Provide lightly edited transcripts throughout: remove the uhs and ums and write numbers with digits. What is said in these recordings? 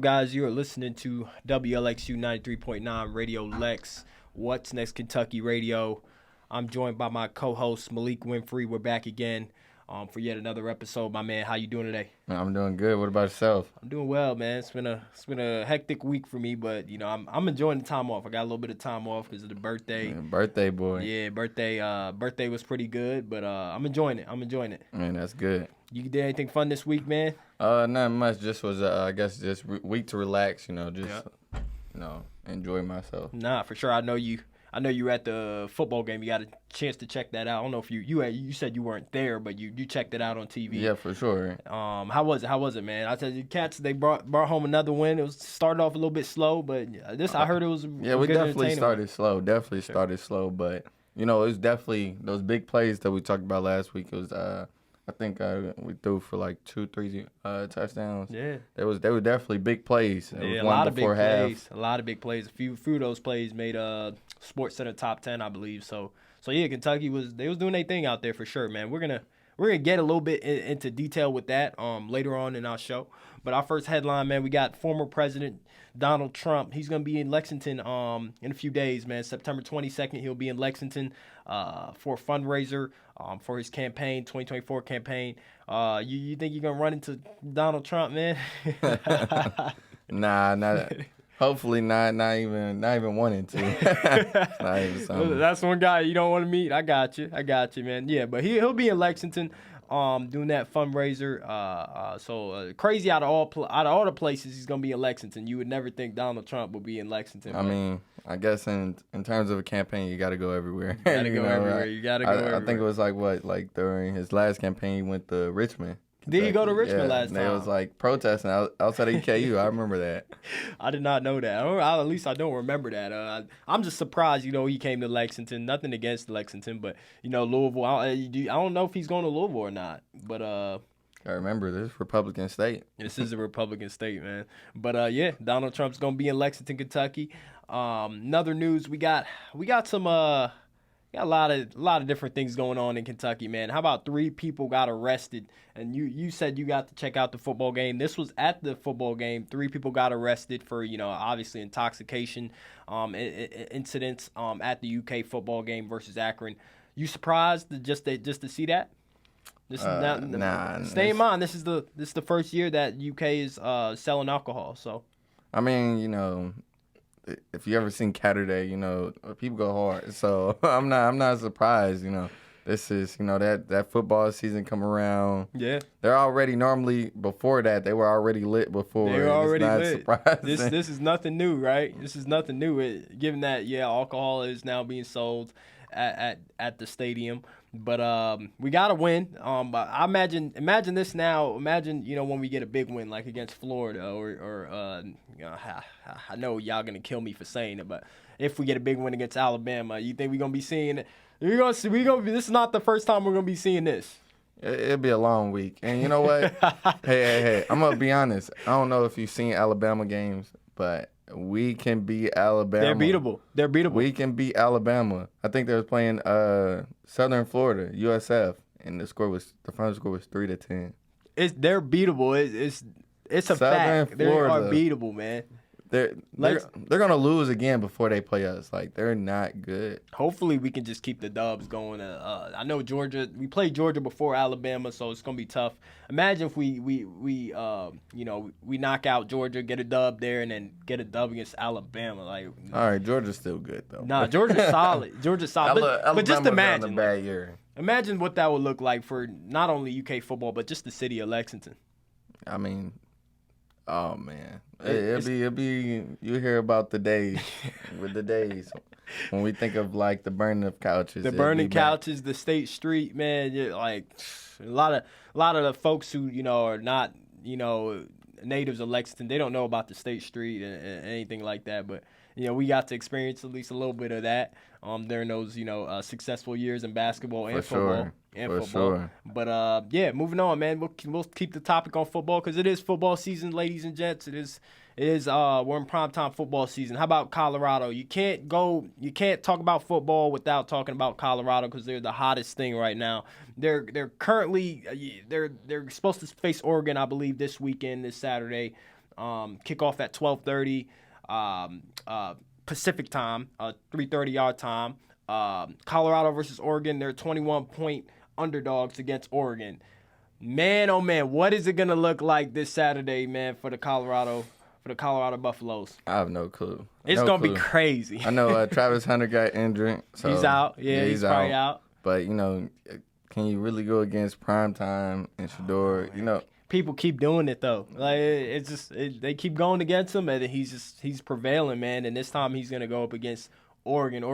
Guys, you are listening to WLXU 93.9 Radio Lex. What's Next Kentucky Radio. I'm joined by my co-host Malik Winfrey. We're back again for yet another episode. My man, how you doing today? I'm doing good. What about yourself? I'm doing well, man. It's been a hectic week for me, but I'm enjoying the time off. I got a little bit of time off because of the birthday. Man, birthday boy. Yeah, birthday was pretty good, but I'm enjoying it. Man, that's good. You did anything fun this week, man? Not much. Just was I guess just week to relax. Enjoy myself. Nah, for sure. I know you were at the football game. You got a chance to check that out. I don't know if you said you weren't there, but you checked it out on TV. Yeah, for sure. How was it, man? I said the Cats, they brought home another win. It was started off a little bit slow, but I heard it was yeah. We definitely started slow. Started slow, but it was definitely those big plays that we talked about last week. It was I think we threw for like 2-3 touchdowns. Yeah, they were definitely big plays. Yeah, a lot of big plays. A lot of big plays. A few of those plays made Sports Center top 10, I believe. So yeah, Kentucky was doing their thing out there for sure, man. We're gonna get a little bit into detail with that later on in our show. But our first headline, man, we got former President Donald Trump. He's gonna be in Lexington in a few days, man. September 22nd, he'll be in Lexington for a fundraiser for his campaign, 2024 campaign. You think you're gonna run into Donald Trump, man? Nah, not. Hopefully not even wanting to. Not even something. That's one guy you don't want to meet. I got you, man. Yeah, but he'll be in Lexington doing that fundraiser. So crazy out of all the places he's gonna be in Lexington. You would never think Donald Trump would be in Lexington. I mean, I guess in terms of a campaign, you got to go everywhere. You gotta go everywhere. You gotta go everywhere. I think it was like during his last campaign, he went to Richmond. Did he go to Richmond last time? It was like protesting outside of EKU. I remember that. I did not know that. At least I don't remember that. I'm just surprised, he came to Lexington. Nothing against Lexington, but, Louisville, I don't know if he's going to Louisville or not. But I remember, this is Republican state. This is a Republican state, man. But, yeah, Donald Trump's going to be in Lexington, Kentucky. Another news, we got some got a lot of different things going on in Kentucky, man. How about 3 people got arrested? And you said you got to check out the football game. This was at the football game. 3 people got arrested for, obviously intoxication incidents at the UK football game versus Akron. You surprised just to see that? Nah. Stay in mind, this is the first year that UK is selling alcohol. So, I mean, if you ever seen Catterday, people go hard. So I'm not surprised. This is that football season come around. Yeah, they're already normally before that they were already lit before. They were already lit. Surprising. This is nothing new, right? This is nothing new. Given that alcohol is now being sold at the stadium. But we gotta win. But I imagine this now. Imagine when we get a big win like against Florida or I know y'all gonna kill me for saying it, but if we get a big win against Alabama, you think we're gonna be seeing it? This is not the first time we're gonna be seeing this. It'll be a long week, and you know what? hey, I'm gonna be honest. I don't know if you've seen Alabama games, but we can beat Alabama. They're beatable. We can beat Alabama. I think they were playing Southern Florida, USF, and the final score was 3-10. They're beatable. It's a Southern fact. Florida, they are beatable, man. They're gonna lose again before they play us. Like, they're not good. Hopefully we can just keep the dubs going. I know Georgia. We played Georgia before Alabama, so it's gonna be tough. Imagine if we knock out Georgia, get a dub there, and then get a dub against Alabama. Like, all right, Georgia's still good though. Nah, Georgia's solid. But just imagine. A bad year. Imagine what that would look like for not only UK football but just the city of Lexington. I mean, oh man, it'll be. You hear about the days when we think of like the burning of couches, the State Street, man. Like a lot of the folks who are not natives of Lexington, they don't know about the State Street and anything like that. But we got to experience at least a little bit of that during those successful years in basketball and football. Sure. But moving on, man. We'll keep the topic on football because it is football season, ladies and gents. It is. We're in primetime football season. How about Colorado? You can't talk about football without talking about Colorado because they're the hottest thing right now. They're currently they're supposed to face Oregon, I believe, this Saturday. Kickoff at 12:30 Pacific time, 3:30 our time. Colorado versus Oregon. They're 21-point underdogs against Oregon. Man, oh man, what is it gonna look like this Saturday, man, for the Colorado Buffaloes? I have no clue. It's gonna be crazy. I know Travis Hunter got injured, so he's out. Yeah, he's probably out. But can you really go against Primetime and Shador? People keep doing it though. Like they keep going against him, and he's prevailing, man. And this time he's gonna go up against Oregon.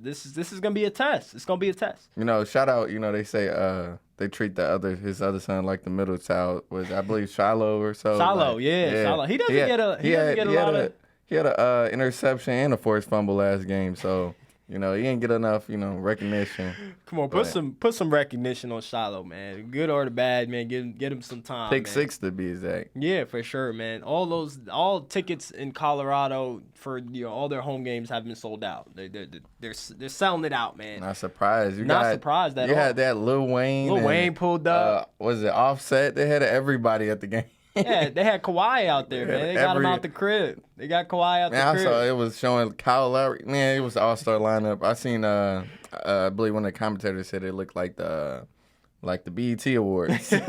This is gonna be a test. It's gonna be a test. Shout out. They say they treat his other son like the middle child. Was I believe Shiloh or so? Shiloh, yeah. Shiloh. He doesn't get a lot of. He had a interception and a forced fumble last game, so. He didn't get enough, recognition. Come on, put some recognition on Shiloh, man. Good or the bad, man. Get him some time. Pick 6 to be exact. Yeah, for sure, man. All tickets in Colorado for all their home games have been sold out. They're selling it out, man. Not surprised. Surprised at all. You had that Lil Wayne. Lil Wayne pulled up. Was it Offset? They had everybody at the game. Yeah, they had Kawhi out there, man. They got him out the crib. They got Kawhi out the crib. I saw it was showing Kyle Lowry. Man, it was an all-star lineup. I seen, I believe one of the commentators said it looked like the BET Awards. BET.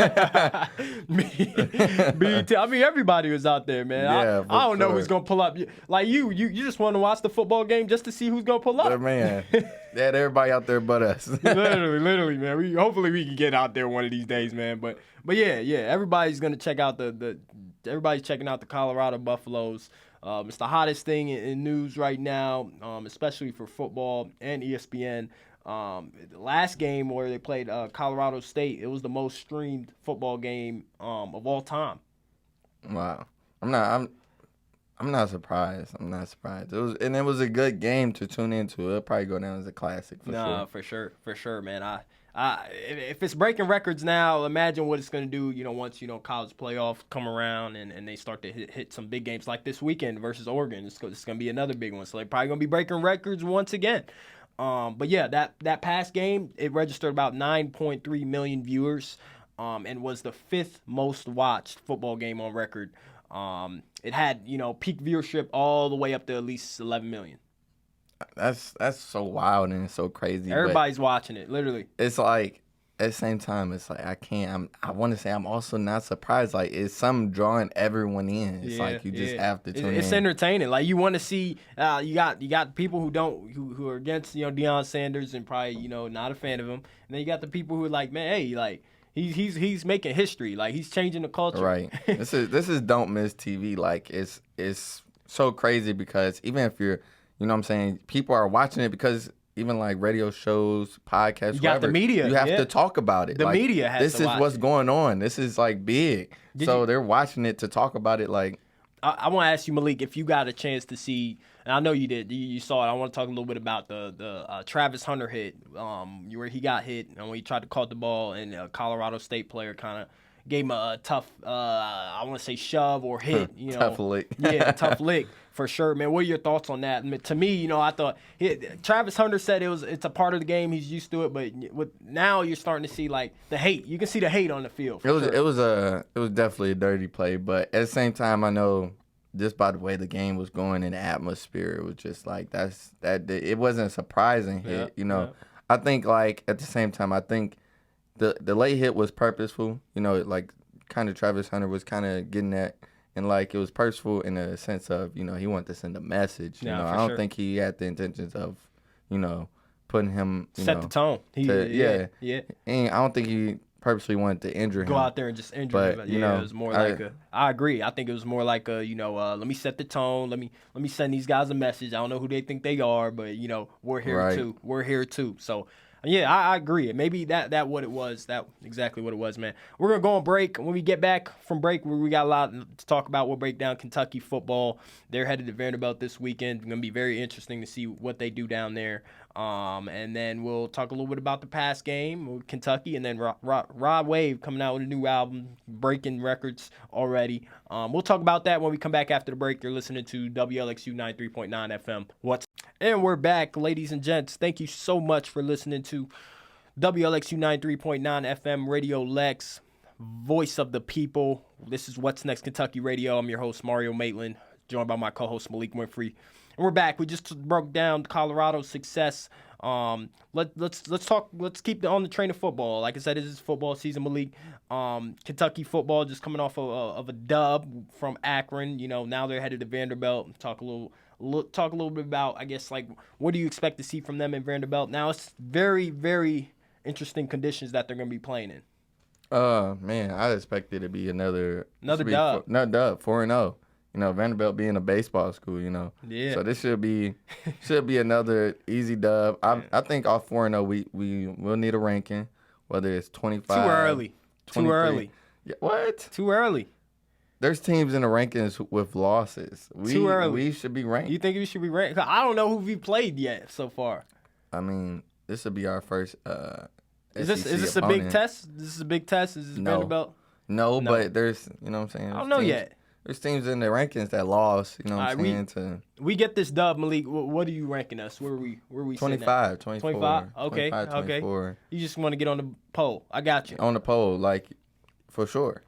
I mean, everybody was out there, man. Yeah, I don't know who's gonna pull up. Like you just want to watch the football game just to see who's gonna pull up. But man, they had everybody out there but us. literally, man. Hopefully we can get out there one of these days, man. But yeah. Everybody's gonna check out everybody's checking out the Colorado Buffaloes. It's the hottest thing in news right now, especially for football and ESPN. The last game where they played Colorado State, it was the most streamed football game of all time. Wow, I'm not surprised. It was a good game to tune into. It'll probably go down as a classic for sure, man. If it's breaking records now, imagine what it's going to do, once, college playoffs come around and they start to hit some big games like this weekend versus Oregon. It's going to be another big one. So they're probably going to be breaking records once again. But yeah, that past game, it registered about 9.3 million viewers, and was the 5th most watched football game on record. It had, peak viewership all the way up to at least 11 million. That's so wild and so crazy. Everybody's watching it, literally. It's like, at the same time, it's like I want to say I'm also not surprised. Like, it's something drawing everyone in. It's like you just have to tune in. It's entertaining. Like, you want to see. You got people who are against Deion Sanders and probably not a fan of him, and then you got the people who are like, man, hey, like he's making history. Like, he's changing the culture. Right. This is don't miss TV. Like, it's so crazy because even if you're, what I'm saying, people are watching it because. Even like radio shows, podcasts, you got the media. You have to talk about it. The media has to watch it. This is what's going on. This is like big. They're watching it to talk about it. Like, I want to ask you, Malik, if you got a chance to see, and I know you did, you saw it. I want to talk a little bit about the Travis Hunter hit, where he got hit and when he tried to caught the ball, and a Colorado State player kind of gave him a tough, I want to say shove or hit. Tough lick. Yeah, tough lick. For sure, man. What are your thoughts on that? I mean, to me, I thought Travis Hunter said it's a part of the game. He's used to it, but now you're starting to see like the hate. You can see the hate on the field. It was definitely a dirty play, but at the same time, I know just by the way the game was going and the atmosphere, it was just like it wasn't a surprising hit. I think like at the same time, I think the late hit was purposeful. Like kind of Travis Hunter was kind of getting that. And, like, it was purposeful in a sense of, he wanted to send a message. I don't think he had the intentions of, putting him, set the tone. Yeah. And I don't think he purposely wanted to injure him. Go out there and just injure him. Yeah, it was more I agree. I think it was more like let me set the tone. Let me send these guys a message. I don't know who they think they are, but, we're here too. We're here too. So, yeah, I agree. Maybe that what it was. That exactly what it was, man. We're going to go on break. When we get back from break, we got a lot to talk about. We'll break down Kentucky football. They're headed to Vanderbilt this weekend. It's going to be very interesting to see what they do down there. And then we'll talk a little bit about the past game with Kentucky. And then Rod Wave coming out with a new album, breaking records already. We'll talk about that when we come back after the break. You're listening to WLXU 93.9 FM. And we're back, ladies and gents. Thank you so much for listening to WLXU 93.9 FM Radio Lex. voice of the people. This is What's Next Kentucky Radio. I'm your host, Mario Maitland, joined by my co-host, Malik Winfrey. And we're back. We just broke down Colorado's success. Let's talk. Let's keep on the train of football. Like I said, this is football season, Malik. Kentucky football just coming off of a dub from Akron. You know, now they're headed to Vanderbilt. Talk a little bit about, I guess, like, what do you expect to see from them in Vanderbilt? Now it's very, very interesting conditions that they're going to be playing in. Man, I expect it to be another dub. 4-0. You know, Vanderbilt being a baseball school, you know. Yeah. So this should be another easy dub. I think off 4-0 we will need a ranking, whether it's 25. Too early. 23. Too early. Yeah, what? Too early. There's teams in the rankings with losses. Too early. We should be ranked. You think we should be ranked? I don't know who we played yet so far. I mean, this will be our first Is this a big test? This is a big test? Is this Vanderbilt? No, but there's, you know what I'm saying? I don't know yet. There's teams in the rankings that lost, you know what I'm saying? We get this dub, Malik. What are you ranking us? Where are we 25, 24. 25? Okay, 25, 24. Okay. You just want to get on the poll. I got you. On the poll, like, for sure.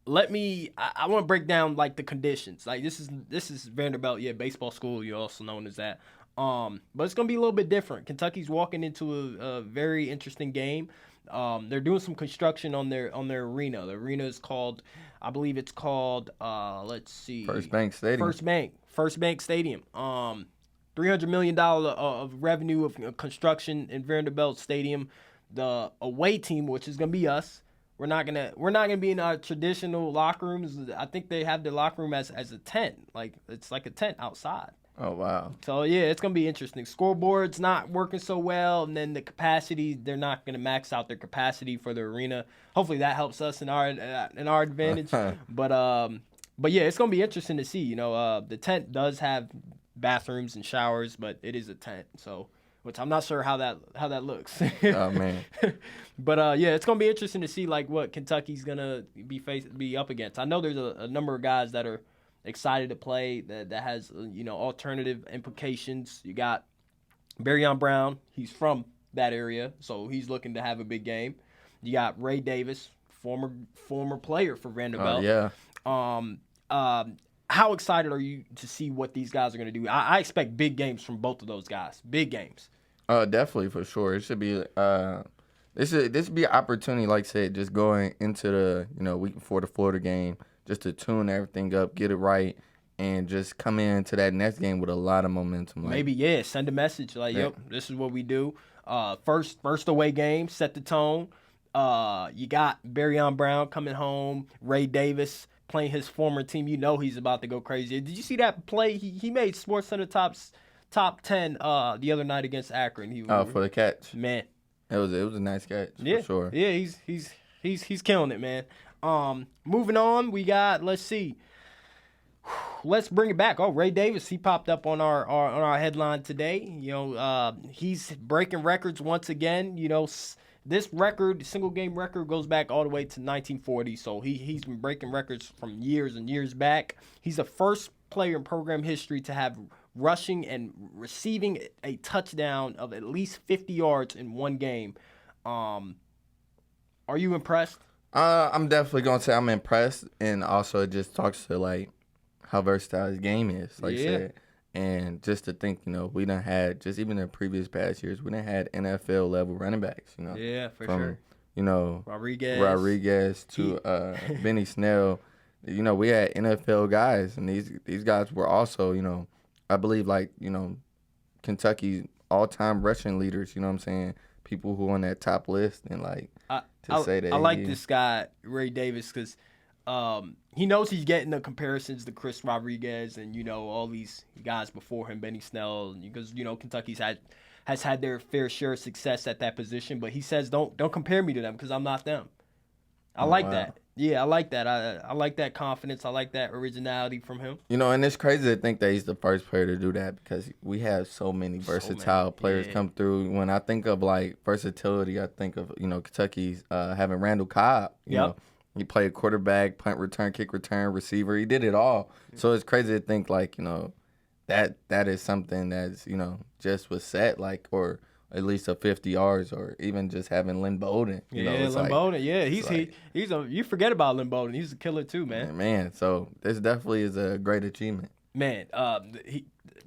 I want to break down, like, the conditions. Like, this is Vanderbilt, baseball school, you're also known as that. But it's going to be a little bit different. Kentucky's walking into a very interesting game. They're doing some construction on their arena. The arena is called, I believe it's called, let's see. First Bank Stadium. $300 million of revenue of construction in Vanderbilt Stadium. The away team, which is gonna be us, we're not gonna be in our traditional locker rooms. I think they have the locker room as a tent, like it's like a tent outside. Oh, wow. So, yeah, it's going to be interesting. Scoreboard's not working so well, and then the capacity, they're not going to max out their capacity for the arena. Hopefully that helps us in our advantage. But yeah, it's going to be interesting to see. You know, the tent does have bathrooms and showers, but it is a tent, so which I'm not sure how that looks. Oh, man. But, yeah, it's going to be interesting to see, like, what Kentucky's going to be up against. I know there's a number of guys that are excited to play that has, you know, alternative implications. You got Barryon Brown. He's from that area, so he's looking to have a big game. You got Ray Davis, former player for Vanderbilt. Yeah. How excited are you to see what these guys are going to do? I expect big games from both of those guys. Big games. Definitely, for sure. It should be this should be an opportunity, like I said, just going into the, you know, week before the Florida game, just to tune everything up, get it right, and just come into that next game with a lot of momentum. Like, maybe, send a message like, yep, this is what we do. First away game, set the tone. You got Barryon Brown coming home, Ray Davis playing his former team. You know he's about to go crazy. Did you see that play? He made SportsCenter top 10 the other night against Akron. For the catch. Man. It was a nice catch, for sure. Yeah, he's killing it, man. Moving on, we got, let's see. Let's bring it back. Oh, Ray Davis, he popped up on our headline today. You know, he's breaking records once again. You know, this record, single game record, goes back all the way to 1940. So he's been breaking records from years and years back. He's the first player in program history to have rushing and receiving a touchdown of at least 50 yards in one game. Are you impressed? I'm definitely gonna say I'm impressed, and also it just talks to, like, how versatile his game is, like I said. And just to think, you know, we done had, just even in previous past years, we done had NFL level running backs, you know. Yeah, for from, sure. You know, Rodriguez to Benny Snell. You know, we had NFL guys, and these guys were also, you know, I believe, like, you know, Kentucky's all-time rushing leaders, you know what I'm saying? People who are on that top list, and, like, I like this guy, Ray Davis, because he knows he's getting the comparisons to Chris Rodriguez and, you know, all these guys before him, Benny Snell, because, you know, Kentucky's has had their fair share of success at that position. But he says, don't compare me to them because I'm not them. I like that. Yeah, I like that. I like that confidence. I like that originality from him. You know, and it's crazy to think that he's the first player to do that because we have so many versatile players come through. When I think of, like, versatility, I think of, you know, Kentucky's having Randall Cobb. You know, he played quarterback, punt return, kick return, receiver. He did it all. So it's crazy to think, like, you know, that is something that's, you know, just was set, like, or at least a 50 yards, or even just having Lynn Bowden. You know, Lynn Bowden. Yeah, you forget about Lynn Bowden. He's a killer too, man. Man, so this definitely is a great achievement. Man,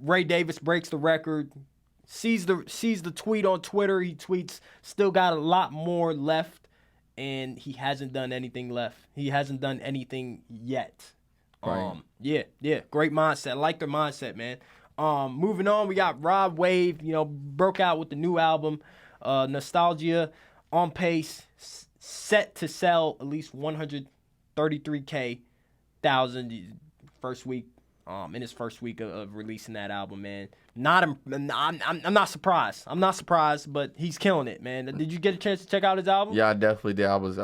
Ray Davis breaks the record. Sees the tweet on Twitter. He tweets, still got a lot more left, and he hasn't done anything left. He hasn't done anything yet. Right. Yeah, great mindset. I like their mindset, man. Moving on, we got Rod Wave, broke out with the new album, Nostalgia, on pace, set to sell at least 133,000 first week. In his first week of releasing that album, man. I'm not surprised. I'm not surprised, but he's killing it, man. Did you get a chance to check out his album? Yeah, I definitely did. I was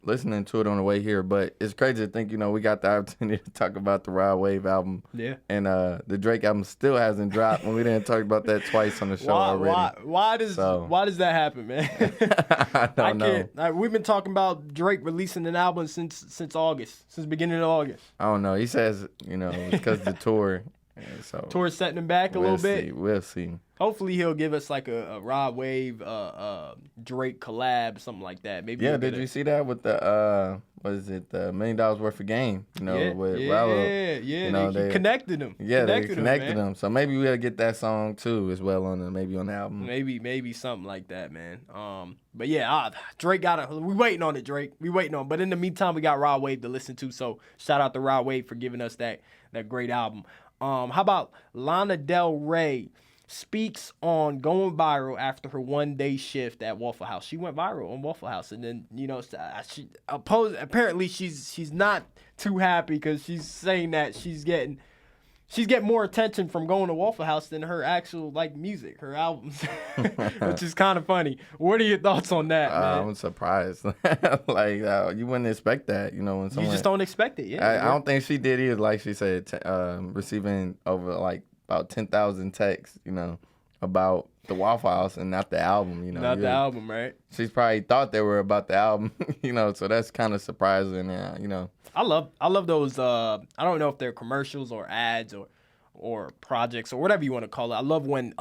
listening to it on the way here, but it's crazy to think, we got the opportunity to talk about the Rod Wave album. Yeah. And the Drake album still hasn't dropped when we didn't talk about that twice on the show already. Why does that happen, man? I don't know. We've been talking about Drake releasing an album since August, since beginning of August. I don't know. He says, it's because of the tour. So tour's setting him back a little bit. We'll see. Hopefully he'll give us like a Rod Wave, Drake collab, something like that. Maybe. Yeah, did you see that with the the $1 million worth of game? With Rallo. Yeah. They connected them. Yeah, they connected them. So maybe we'll get that song too as well on the album. Maybe something like that, man. But yeah, Drake we waiting on it, Drake. We waiting on it. But in the meantime, we got Rod Wave to listen to. So shout out to Rod Wave for giving us that great album. How about Lana Del Rey speaks on going viral after her one-day shift at Waffle House? She went viral on Waffle House, and then apparently she's not too happy because she's saying that she's getting more attention from going to Waffle House than her actual music, her albums, which is kind of funny. What are your thoughts on that, man? I'm surprised. You wouldn't expect that, when someone... You just don't expect it, yeah. I don't think she did either, like she said, receiving over about 10,000 texts, about the Waffle House and not the album, Not the album, right? She's probably thought they were about the album, so that's kind of surprising, I love those. I don't know if they're commercials or ads or projects or whatever you want to call it. I love when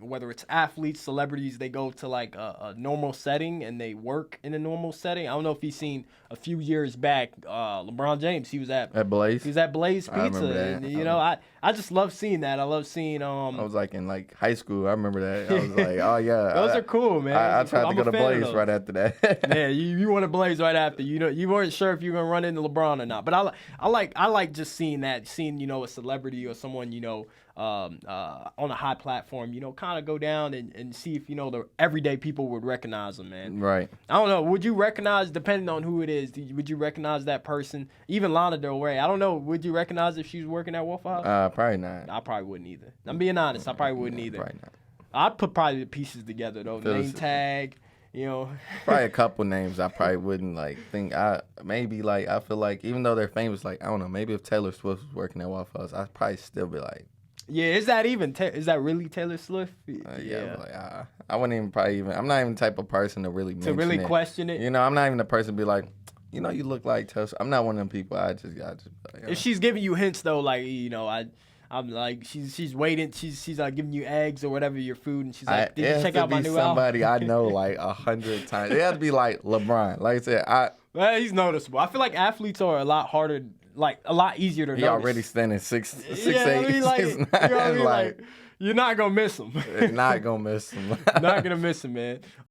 whether it's athletes, celebrities, they go to a normal setting and they work in a normal setting. I don't know if you've seen a few years back, LeBron James, he was at Blaze. He was at Blaze Pizza. I remember that. And, I just love seeing that. I love seeing. I was in high school. I remember that. I was like, oh yeah. Those are cool, man. I tried to go to Blaze right after that. Yeah, you went to Blaze right after. You weren't sure if you were gonna run into LeBron or not. But I like just seeing that, a celebrity or someone on a high platform, kind of go down and see if the everyday people would recognize them, man. Right. I don't know. Would you recognize, depending on who it is, would you recognize that person? Even Lana Del Rey. I don't know. Would you recognize if she was working at Waffle House? Probably not. I probably wouldn't either. I'm being honest. I probably wouldn't either. Probably not. I'd put probably the pieces together though. Name tag. Probably a couple names I probably wouldn't think. I feel like even though they're famous, I don't know, maybe if Taylor Swift was working at Waffle House, I'd probably still be like, yeah, is that really Taylor Swift? Yeah. I wouldn't even I'm not even the type of person to really mention it. Question it. I'm not even the person to be like, you look like Taylor Swift. I'm not one of them people. I just if she's giving you hints though, I'm like she's waiting. She's giving you eggs or whatever your food, and she's like, "Did you check out my new album?" Somebody I know 100 times. It has to be like LeBron. Like I said, he's noticeable. I feel like athletes are a lot harder, a lot easier to notice. He already standing 6'8", 6'9". You're not gonna miss him. Not gonna miss him. Not gonna miss him, man.